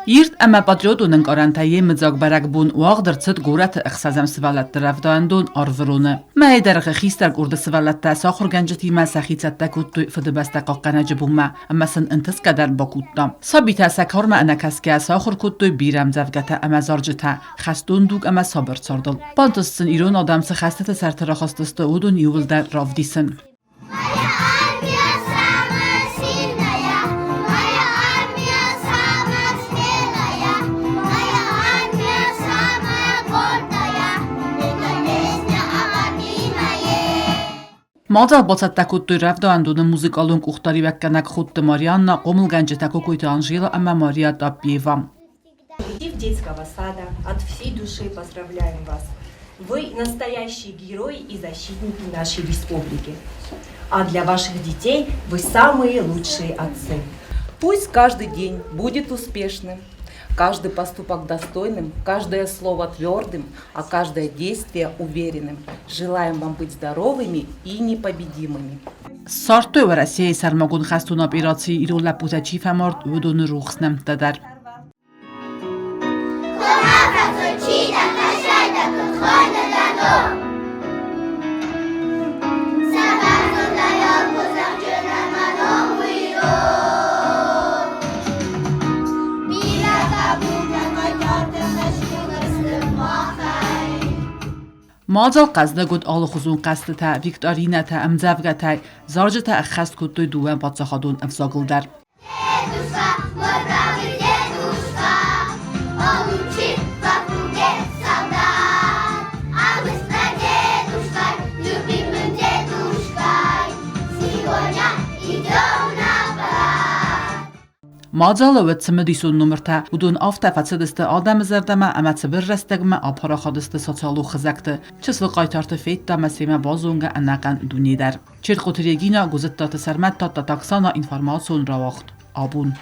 Ирт أما патриотунын карантайы мыцак бун уагдырцыт гурат ықсазам сывалатты равдуандун арвыруны. Мәйдәргі хистар гурды сывалатта сахур гәнжетима сахицатта кутты фыдыбаста қаққана жыбума, амасын интыз кадар бакутта. Сабита сакарма анакаске сахур кутты бирам завгата ама заржыта, хастун дуг ама сабыр цардыл. Пантыссын ирон адамсы хастыты сартыра хастысты удун ювылда равдисын. Մազալ բացատակուտ դույրավդոանդունը մուզիկալուն կուղտարի վակկանակ խուտը Մարիաննա, Կոմլ Ганջետակուկույթը Անժիլը, Ամա Մարիա Տապիևա. Детского сада от всей души поздравляем вас. Вы настоящие герои и защитники нашей республики. А для ваших детей вы самые лучшие отцы. Пусть каждый день будет успешным. Каждый поступок достойным, каждое слово твердым, а каждое действие уверенным. Желаем вам быть здоровыми и непобедимыми. Сарту России сармагун хастуна пираци ирула путачи фаморт удун рухснам тадар. مازال قصد گود آل خزون قصد تا ویکتورینه تا امزافگه تا زارج تا اخست کدوی دوام پادشاهدون افزاگل در. مازال وتسمدیسون نمرته بدون آفتافت دست آدم زردما اما تبر رستگم آبهر خادست سوسیالو خزکته چسل قایتارت فیت تا مسیمه بازونگه انقن دونی در چرخوتریگینا گزت تا سرمت تا تاکسانا اینفرماسون را وقت آبون